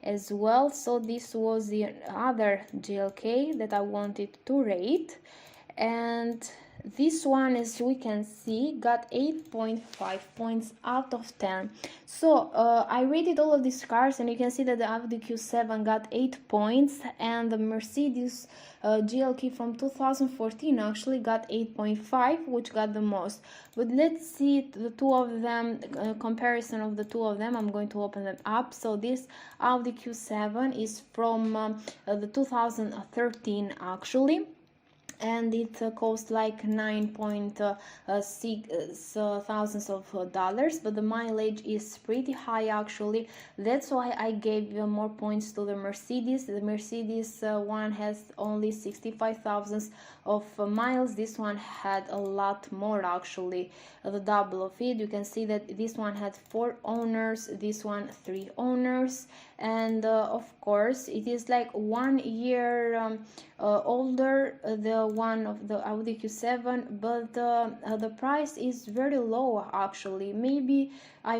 as well. So this was the other GLK that I wanted to rate, and this one, as we can see, got 8.5 points out of 10. So I rated all of these cars, and you can see that the Audi Q7 got 8 points, and the Mercedes Glk from 2014 actually got 8.5, which got the most. But let's see the two of them, comparison of the two of them. I'm going to open them up. So this Audi Q7 is from the 2013 actually, and it cost like 9.6 thousands of dollars, but the mileage is pretty high actually. That's why I gave more points to the Mercedes. The Mercedes one has only 65,000 of miles. This one had a lot more actually, the double of it. You can see that this one had 4 owners, this one 3 owners, and of course it is like 1 year older, the one of the Audi Q7, but the price is very low actually. Maybe I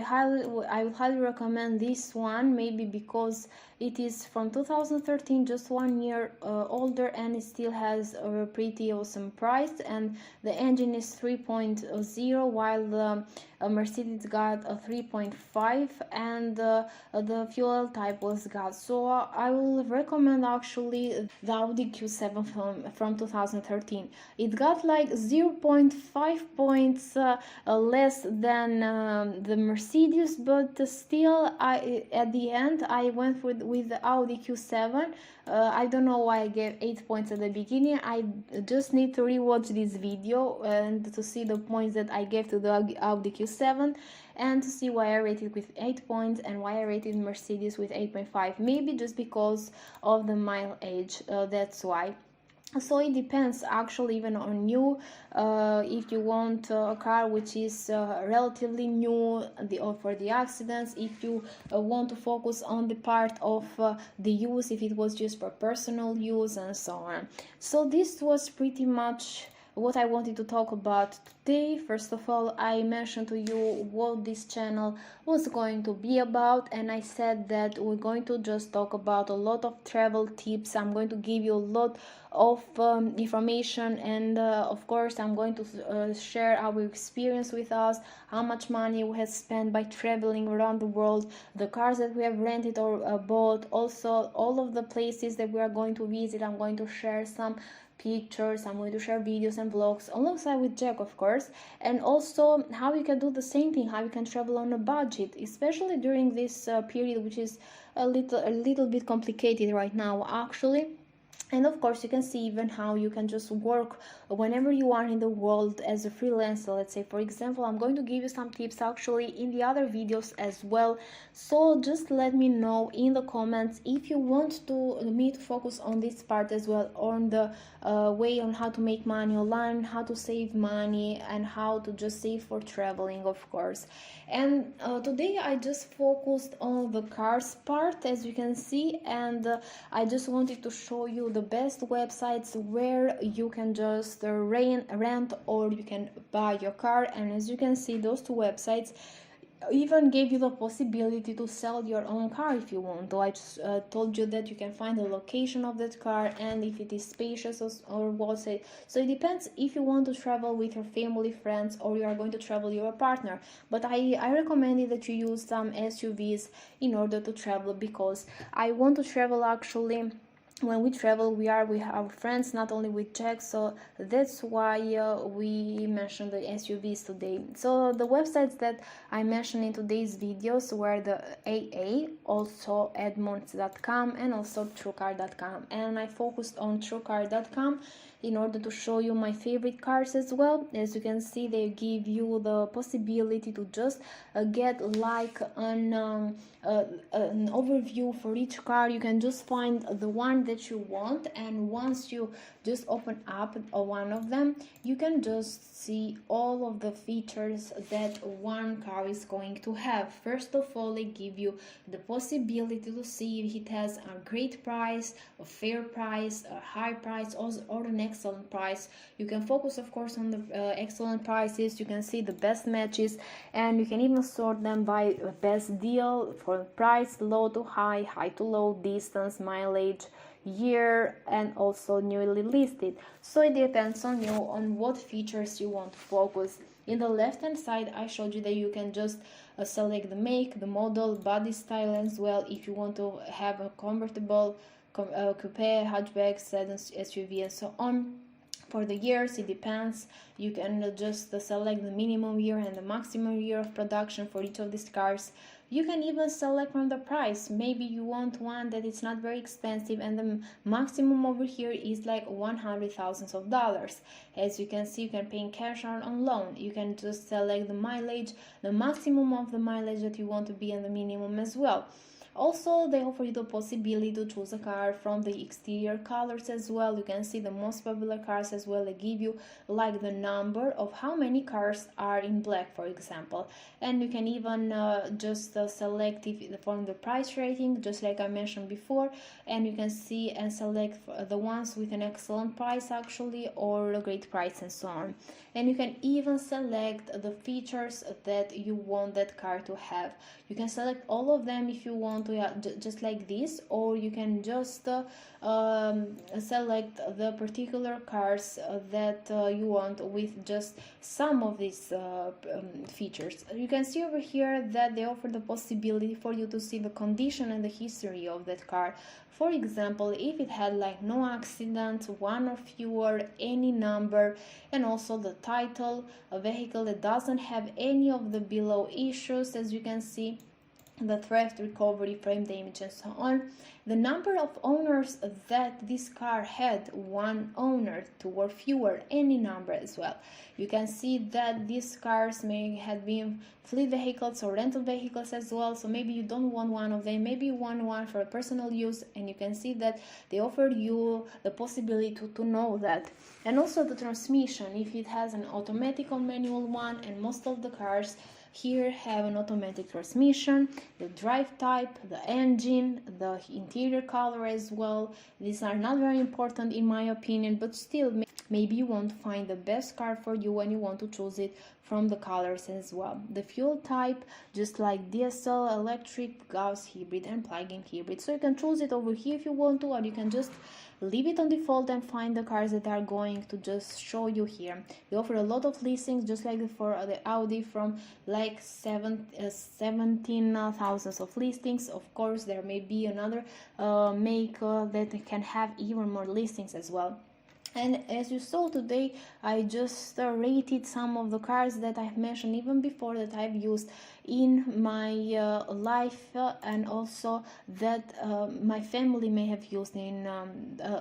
would highly recommend this one, maybe because it is from 2013, just 1 year older, and it still has a pretty awesome price, and the engine is 3.0, while the Mercedes got a 3.5, and the fuel type was gas. So I will recommend actually the Audi Q7 from 2013. It got like 0.5 points less than the Mercedes, but still at the end I went with the Audi Q7. I don't know why I gave 8 points at the beginning. I just need to rewatch this video and to see the points that I gave to the Audi Q7, and to see why I rated with 8 points and why I rated Mercedes with 8.5. Maybe just because of the mileage, that's why. So it depends actually even on you. If you want a car which is relatively new for the accidents, if you want to focus on the part of the use, if it was just for personal use and so on. So this was pretty much what I wanted to talk about today. First of all, I mentioned to you what this channel was going to be about, and I said that we're going to just talk about a lot of travel tips. I'm going to give you a lot of information, and of course I'm going to share our experience with us, how much money we have spent by traveling around the world, the cars that we have rented or bought, also all of the places that we are going to visit. I'm going to share some pictures, I'm going to share videos and vlogs alongside with Jack, of course, and also how you can do the same thing, how you can travel on a budget, especially during this period, which is a little bit complicated right now actually. And of course you can see even how you can just work whenever you are in the world as a freelancer. Let's say, for example, I'm going to give you some tips actually in the other videos as well, so just let me know in the comments if you want me to focus on this part as well, on the way on how to make money online, how to save money, and how to just save for traveling, of course. And today I just focused on the cars part, as you can see, and I just wanted to show you the best websites where you can just rent or you can buy your car. And as you can see, those two websites even gave you the possibility to sell your own car if you want. So I just told you that you can find the location of that car and if it is spacious or what. So it depends if you want to travel with your family, friends, or you are going to travel with your partner. But I recommended that you use some SUVs in order to travel, because I want to travel actually. When we travel, we have friends, not only with Jack, so that's why we mentioned the SUVs today. So the websites that I mentioned in today's videos were the AA, also Edmunds.com, and also TrueCar.com, and I focused on TrueCar.com in order to show you my favorite cars as well. As you can see, they give you the possibility to just get like an overview for each car. You can just find the one that you want, and once you just open up one of them, you can just see all of the features that one car is going to have. First of all, they give you the possibility to see if it has a great price, a fair price, a high price, or an excellent price. You can focus, of course, on the excellent prices. You can see the best matches, and you can even sort them by best deal for price, low to high, high to low, distance, mileage, year, and also newly listed. So it depends on you on what features you want to focus. In the left hand side, I showed you that you can just select the make, the model, body style as well, if you want to have a convertible, coupe, hatchback, sedan, SUV, and so on. For the years, it depends. You can just select the minimum year and the maximum year of production for each of these cars. You can even select from the price. Maybe you want one that is not very expensive and the maximum over here is like $100,000. As you can see, you can pay in cash or on loan. You can just select the mileage, the maximum of the mileage that you want to be, and the minimum as well. Also, they offer you the possibility to choose a car from the exterior colors as well. You can see the most popular cars as well. They give you like the number of how many cars are in black, for example. And you can even just select if from the price rating, just like I mentioned before. And you can see and select the ones with an excellent price actually, or a great price, and so on. And you can even select the features that you want that car to have. You can select all of them if you want to, just like this, or you can just select the particular cars that you want with just some of these features. You can see over here that they offer the possibility for you to see the condition and the history of that car. For example, if it had like no accidents, one or fewer, any number, and also the title, a vehicle that doesn't have any of the below issues, as you can see, the theft, recovery, frame damage, and so on. The number of owners that this car had, one owner, two or fewer, any number as well. You can see that these cars may have been fleet vehicles or rental vehicles as well, so maybe you don't want one of them, maybe you want one for personal use, and you can see that they offer you the possibility to know that. And also the transmission, if it has an automatic or manual one, and most of the cars here have an automatic transmission, the drive type, the engine, the interior color as well. These are not very important in my opinion, but still maybe you want to find the best car for you and you want to choose it from the colors as well. The fuel type, just like diesel, electric, gas, hybrid and plug-in hybrid. So you can choose it over here if you want to, or you can just leave it on default and find the cars that are going to just show you here. They offer a lot of listings, just like for the Audi, from like 17,000 of listings. Of course, there may be another make that can have even more listings as well. And as you saw today, I just rated some of the cars that I've mentioned even before, that I've used in my life, and also that my family may have used in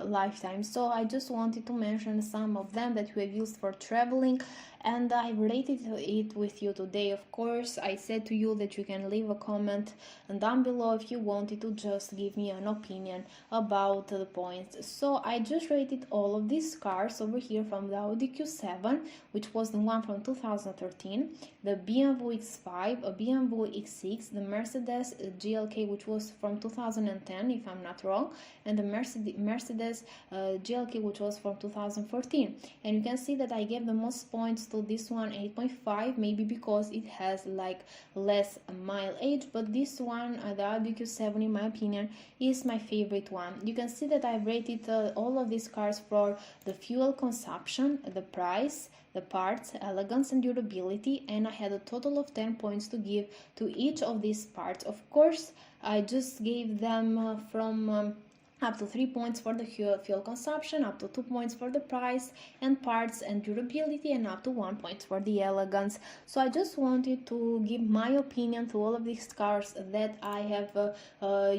lifetime. So I just wanted to mention some of them that we have used for traveling, and I rated it with you today. Of course, I said to you that you can leave a comment down below if you wanted to just give me an opinion about the points. So I just rated all of these cars over here, from the Audi Q7, which was the one from 2013, the Bmw X5, a Bmw X6, the Mercedes Glk, which was from 2010 if I'm not wrong, and the Mercedes Glk, which was from 2014. And you can see that I gave the most points to this one, 8.5, maybe because it has like less mileage, but this one, the Audi Q7, in my opinion, is my favorite one. You can see that I've rated all of these cars for the fuel consumption, the price, the parts, elegance and durability, and I had a total of 10 points to give to each of these parts. Of course, I just gave them from up to 3 points for the fuel consumption, up to 2 points for the price and parts and durability, and up to 1 point for the elegance. So I just wanted to give my opinion to all of these cars that I have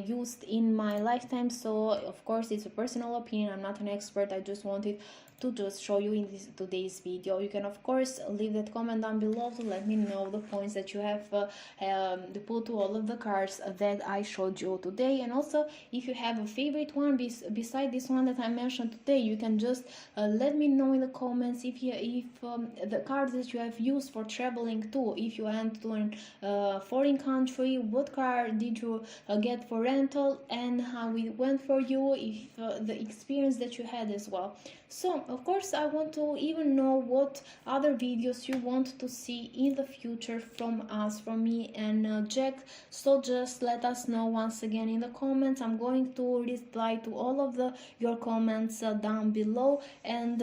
used in my lifetime. So of course it's a personal opinion, I'm not an expert, I just wanted to just show you in today's video. You can of course leave that comment down below to let me know the points that you have put to all of the cars that I showed you today. And also, if you have a favorite one beside this one that I mentioned today, you can just let me know in the comments if the cars that you have used for traveling to. If you went to a foreign country, what car did you get for rental and how it went for you, if the experience that you had as well. So of course I want to even know what other videos you want to see in the future from us, from me and Jack. So just let us know once again in the comments. I'm going to reply to all of your comments down below, and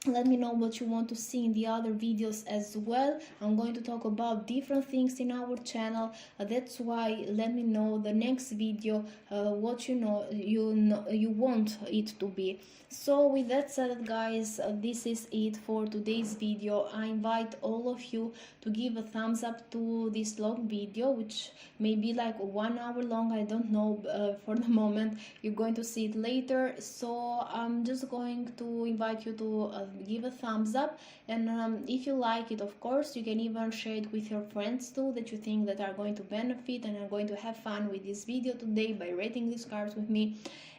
let me know what you want to see in the other videos as well. I'm going to talk about different things in our channel. That's why let me know the next video what you want it to be. So with that said, guys, this is it for today's video. I invite all of you to give a thumbs up to this long video, which may be like 1 hour long, I don't know for the moment. You're going to see it later. So I'm just going to invite you to give a thumbs up, and if you like it, of course you can even share it with your friends too, that you think that are going to benefit and are going to have fun with this video today by rating these cars with me.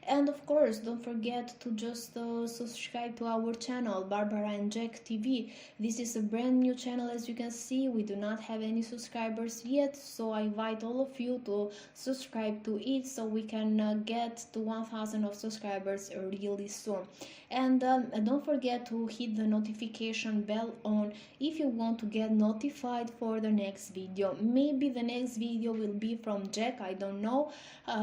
And of course, don't forget to just subscribe to our channel, Barbara and Jack TV. This is a brand new channel, as you can see. We do not have any subscribers yet, so I invite all of you to subscribe to it so we can get to 1,000 of subscribers really soon. And don't forget to hit the notification bell on if you want to get notified for the next video. Maybe the next video will be from Jack, I don't know.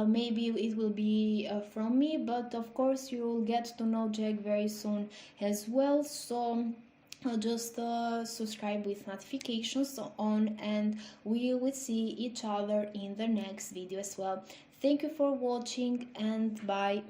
Maybe it will be from me, but of course you will get to know Jack very soon as well. So just subscribe with notifications on, and we will see each other in the next video as well. Thank you for watching, and bye.